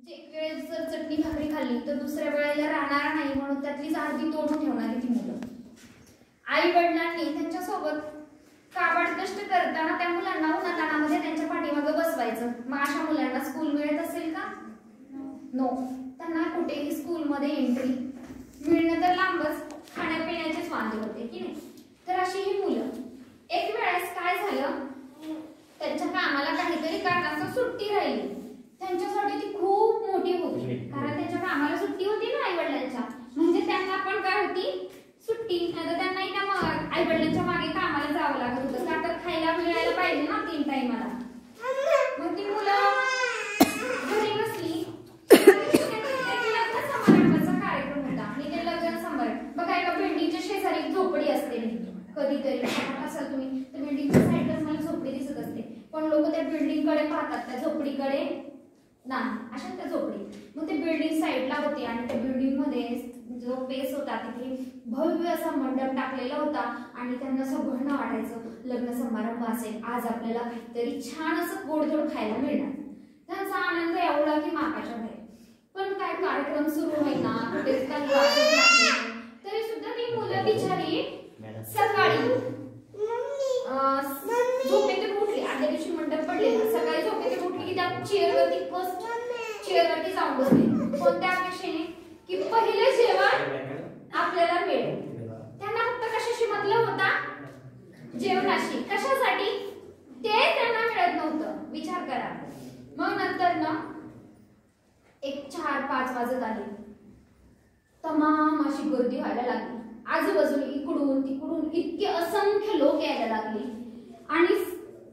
एक वेळेस जर चटणी भाकरी खाल्ली तर दुसऱ्या वेळेला राहणार नाही म्हणून त्यातलीच अर्धी तोडून ठेवणारी ती मुलं. आई वडिलांनी त्यांच्यासोबत काबाड कष्ट करताना त्या मुलांना उन्हातानामध्ये त्यांच्या पाठीमागे बसवायचं. मग अशा मुलांना स्कूल मिळत असेल का? नो. त्यांना कुठेही स्कूलमध्ये एंट्री मिळणं तर लांबच, खाण्यापिण्याचेच वांदे होते की नाही. तर अशी ही मुलं एक वेळेस काय झालं, त्यांच्या कामाला काहीतरी कारणास्तव सुट्टी राहिली. त्यांच्यासाठी ती खूप मोठी होती, कारण त्यांच्या कामाला सुट्टी होती ना आई वडिलांच्या, म्हणजे त्यांना पण काय होती सुट्टी. नाही तर त्यांनाही त्या आई वडिलांच्या मागे कामाला जावं लागत होतं, का तर खायला मिळायला पाहिजे ना 3 टाइमाला. मग ती मुलं घरी बसली. लग्न समारंभाचा कार्यक्रम होता आणि ते लग्न समारंभ बघा एका बिल्डिंगच्या शेजारी एक झोपडी असते. कधीतरी असाल तुम्ही तर बिल्डिंगच्या साईडला मला झोपडी दिसत असते, पण लोक त्या बिल्डिंग कडे पाहतात, त्या झोपडीकडे नाही. अशा त्या झोपडी मग ते बिल्डिंग साईडला होती आणि त्या बिल्डिंग मध्ये जो पेस होता तिथे भव्य असा मंडप टाकलेला होता आणि त्यांना सगळ्यांना वाटायचं लग्न समारंभ असेल, आज आपल्याला काहीतरी छान असं गोडधोड खायला मिळणार. त्यांचा आनंद एवढा की मापाच्या बाहेर. पण काय कार्यक्रम सुरू होईना, कुठेच काही वाजत नाही, तरी सुद्धा ती मुलं बिचारी सकाळी झोपेतून उठली. आदल्या दिवशी मंडप पडलेला, सकाळी झोपेतून उठली की त्या चेअरवरती फर्स्ट चेअरवरती जाऊन बसली. कोणत्या अपेक्षेने की पहिलं जेवण आपल्याला मिळेल. त्यांना फक्त कशाशी मतलब होता? जेवणाशी. कशासाठी? ते त्यांना मिळत नव्हतं. विचार करा. मग नंतर ना एक 4-5 वाजत आले, तमाम अशी गर्दी व्हायला लागली. आजूबाजूला इकडून तिकडून इतके असंख्य लोक यायला लागले आणि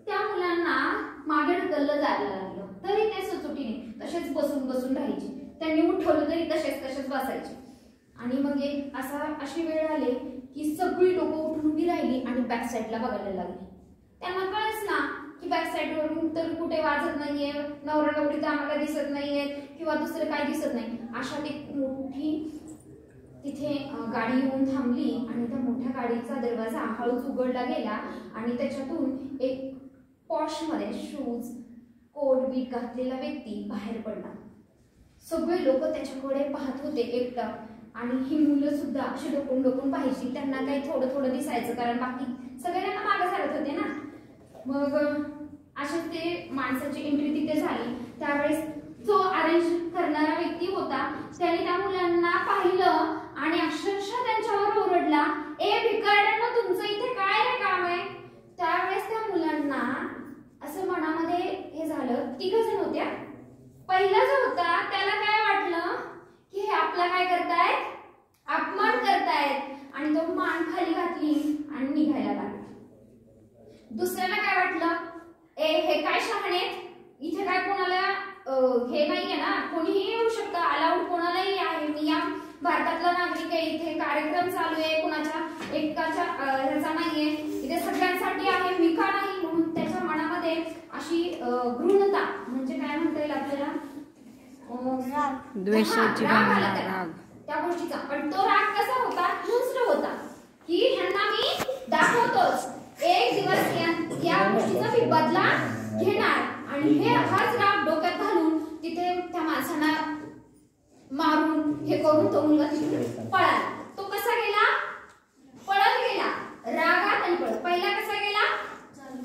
त्या मुलांना मागे ढकललं जायला लागलं. तरी ते सुचुटीने तसेच बसून बसून राहायचे. त्यांनी उठवलं तरी तसेच बसायचे. आणि मग एक अशी वेळ आली की सगळी लोक उठून उभी राहिली आणि बॅक साईडला बघायला लागली. त्यांना कळच ना की बॅक साईड वरून तर कुठे वाजत नाहीये, नवरा नवरी तर आम्हाला दिसत नाहीये किंवा दुसरं काही दिसत नाही. अशा एक मोठी तिथे गाडी येऊन थांबली आणि त्या मोठ्या गाडीचा दरवाजा हळूच उघडला गेला आणि त्याच्यातून एक पॉश मध्ये शूज कोट बीट घातलेला व्यक्ती बाहेर पडला. सगळे लोक त्याच्याकडे पाहत होते एकटक आणि ही मुलं सुद्धा अशी डोकून पाहायची. त्यांना काही थोडं दिसायचं कारण बाकी सगळ्यांना मागे सारत होते ना. मग अशाच ते माणसाची एंट्री तिथे झाली. त्यावेळेस जो अरेंज करणारा व्यक्ती होता त्याने त्या मुलांना पाहिलं आणि अक्षरशः त्यांच्यावर ओरडला, ए भिकारड्यांनो, तुमचं इथे काय रे काम आहे? त्यावेळेस त्या मुलांना असं मनामध्ये हे झालं. 3 जण होत्या. पहिला जो होता त्याला काय वाटलं की हे आपला काय करतायत, अपमान करतायत आणि तो मान खाली घातली आणि निघायला लागला. दुसऱ्याला काय वाटलं, हे काय शहाणे, इथे काय कोणाला हे नाहीये ना, कोणीही येऊ शकतं, अलाउड कोणालाही आहे. नियम भारतातला नागरिक आहे, इथे कार्यक्रम चालू आहे, कोणाच्या एकाच्या ह्याचा नाहीये, इथे सगळ्यांसाठी आहे, मी का नाही. म्हणून त्याच्या मनामध्ये अशी घृणता म्हणजे काय म्हणता येईल आपल्याला, द्वेषाची भावना, त्या गोष्टीचा. पण तो राग कसा होता, हिंस्र होता की ह्यांना मी दाखवतोच, एक दिवस या गोष्टीचा मी बदला घेणार. आणि हाच राग डोक्यात घालून तिथे त्या माणसांना मारून हे करून तो मुलगा पळाला. तो कसा गेला? पळत गेला, रागात आणि पळत. पहिला कसा गेला?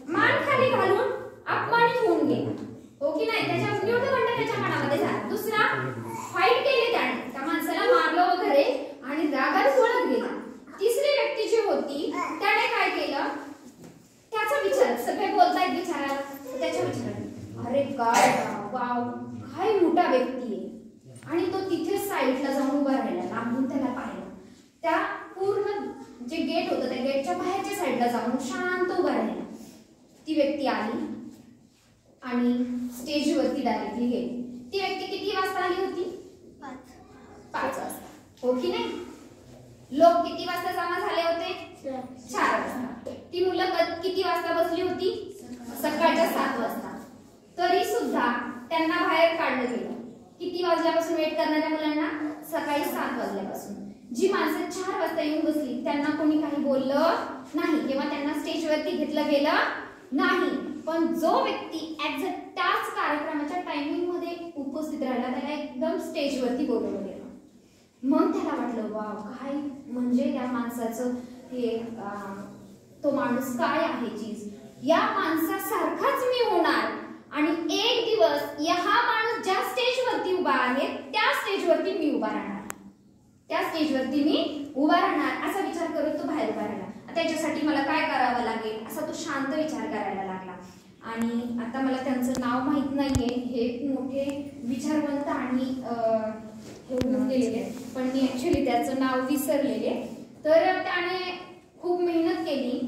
मान खाली घालून अपमानित होऊन गेला, हो की नाही? त्याच्या न्यूनगंड त्याच्या मनामध्ये झाला. दुसरा, फाईट केली त्याने, त्या माणसाला मारलं वगैरे आणि रागात पळत गेला. तिसरी व्यक्ती जी होती त्याने काय केलं, त्याचा विचार, सगळे बोलतायत विचारायला, त्याच्या विचाराने अरे काय वाव, काय मोठा व्यक्ती आहे. आणि तो तिथे साईडला जाऊन उभा राहिला, लांबून त्याला पाहिलं. त्या पूर्ण जे गेट होतं त्या गेटच्या बाहेरच्या साईडला जाऊन शांत उभा राहिला. ती व्यक्ती आली आणि स्टेजवरती डायरेक्टली गेली. ती व्यक्ती किती वाजता आली होती? 5 वाजता, हो की नाही? लोक किती वाजता जमा झाले होते? 4 वाजता. ती मुलं किती वाजता बसली होती? सकाळच्या 7 वाजता. तरी सुद्धा त्यांना बाहेर काढलं गेलं. किती वाजल्यापासून वेट करणाऱ्या मुलांना? सकाळी 7 वाजल्यापासून. जी माणसं 4 वाजता येऊन बसली त्यांना कोणी काही बोललं नाही किंवा त्यांना स्टेजवरती घेतलं गेलं नाही. पण जो व्यक्ती एक्झॅक्ट त्याच कार्यक्रमाच्या टायमिंग मध्ये उपस्थित राहिला त्याला एक एकदम स्टेजवरती बोलवलं गेलं. मग त्याला वाटलं वाव, काय म्हणजे त्या माणसाचं हे तो माणूस काय आहे चीज, या माणसासारखाच मी होणार आणि एक दिवस हा माणूस ज्या स्टेजवरती उभा आहे त्या स्टेजवरती मी उभा राहणार, त्या स्टेजवरती मी उभा राहणार असा विचार करत तो बाहेर उभा राहिला. त्याच्यासाठी मला काय करावं लागेल असा तो शांत विचार करायला लागला. आणि आता मला त्यांचं नाव माहित नाहीये, हे मोठे विचारवंत आणि हे होऊन गेलेले, पण मी ऍक्च्युली त्याचं नाव विसरलेले. तर त्याने खूप मेहनत केली.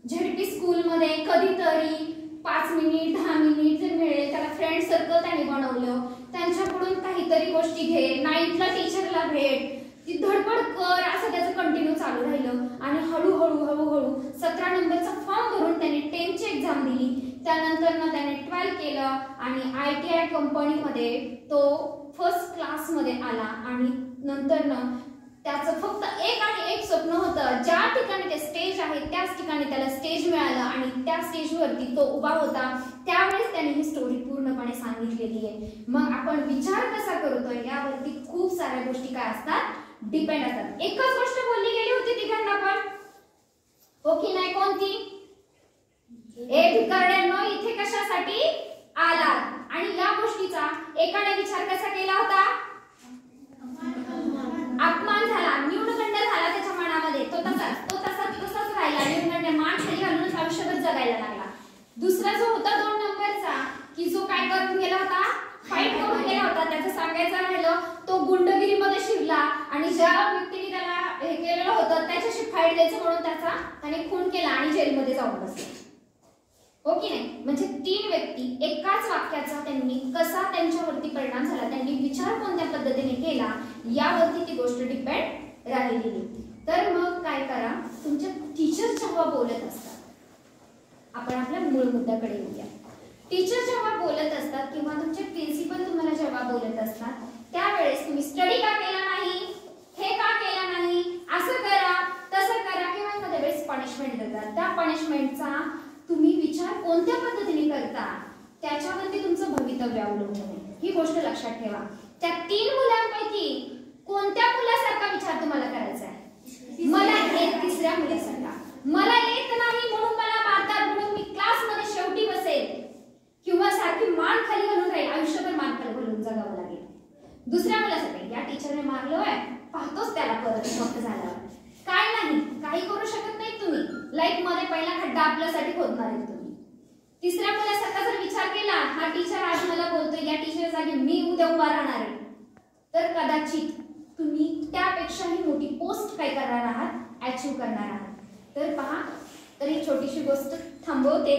झेडपी स्कूलमध्ये कधीतरी 5 मिनिट 10 मिनिट जर मिळेल त्याला फ्रेंड सर्कल त्याने बनवलं, त्यांच्याकडून काहीतरी गोष्टी घे, नाईटला टीचरला भेट, ती धडपड कर, असं त्याचं कंटिन्यू चालू राहिलं. आणि हळूहळू 17 नंबरचा फॉर्म भरून त्याने 10th ची एक्झाम दिली. त्यानंतर त्याने 12 केलं आणि ITI कंपनीमध्ये तो फर्स्ट क्लासमध्ये आला. आणि नंतर त्याचं फक्त एक आणि एक स्वप्न होतं, ज्या ठिकाणी ते स्टेज आहे त्याच ठिकाणी त्याला स्टेज मिळालं आणि त्या स्टेजवरती तो उभा होता. त्यावेळेस त्याने ही स्टोरी पूर्णपणे सांगितलेली आहे. मग आपण विचार कसा करतोय यावरती खूप साऱ्या गोष्टी काय असतात, डिपेंड असतात. एकच गोष्ट बोलली गेली होती तिघांना पण, हो की नाही? कोणती? ए भिकारड्यांनो, इथे कशासाठी आलात? आणि या गोष्टीचा एकाने विचार कसा केला होता? अपमान झाला, न्यूनगंड झाला त्याच्या मनामध्ये, तो तसाच राहिला, न्यूनगंड, मान खाली घालूनच आयुष्यभर जगायला लागला. दुसरा जो होता 2 नंबरचा, की जो काय करून गेला होता, फाईट करून गेला होता, त्याचं सांगायचं राहिलं, तो गुंडगिरीमध्ये शिरला आणि ज्या व्यक्तीने त्याला हे केलेलं होतं त्याच्याशी फाईट द्यायचं म्हणून त्याने खून केला आणि जेलमध्ये जाऊन बसला, हो की नाही? म्हणजे 3 व्यक्ती एकाच वाक्याचा त्यांनी कसा त्यांच्यावरती परिणाम झाला, त्यांनी विचार कोणत्या पद्धतीने केला यावरती ती गोष्ट डिपेंड राहिलेली. तर मग काय करा, तुमच्या टीचर जेव्हा बोलत असतात, आपण आपल्या मूळ मुद्द्याकडे येऊया. टीचर जेव्हा बोलत असतात किंवा तुमचे प्रिन्सिपल तुम्हाला जेव्हा बोलत असतात त्यावेळेस तुम्ही स्टडी का केला नाही, हे का केला नाही, असं करा तसं करा किंवा एखाद्या वेळेस पनिशमेंट देतात, त्या पनिशमेंटचा तुम्ही विचार कोणत्या पद्धतीने करता त्याच्यावरती तुमचं भवितव्य अवलंबून आहे. ही गोष्ट लक्षात ठेवा. त्या 3 मुलांपैकी कोणत्या मुलासारखा विचार तुम्हाला करायचा आहे? मला एक तिसऱ्या मुलासारखा, मला येत नाही म्हणून मला मारतात म्हणून मी क्लासमध्ये शेवटी बसेल, किंवा सारखी मान खाली घालून राहील, आयुष्यभर मान खाली घालून जगावं लागेल. दुसऱ्या मुलासाठी या टीचरने मारलोय, पाहतोच त्याला परत मोठं झाल्यावर, काय नाही, काही करू शकत नाही तुम्ही, लाईफ मध्ये पहिला खड्डा आपल्यासाठी खोदणार आहे तुम्ही. तिसऱ्या मुलासारखा जर विचार केला, हा टीचर आज मला बोलतोय, या टीचर जागी मी उद्या उभा राहणार आहे, तर कदाचित तुम्ही त्यापेक्षाही मोठी पोस्ट काय करणार आहात, अचीव करणार आहात. तर पहा, तर ही छोटीशी गोष्ट थांबवते.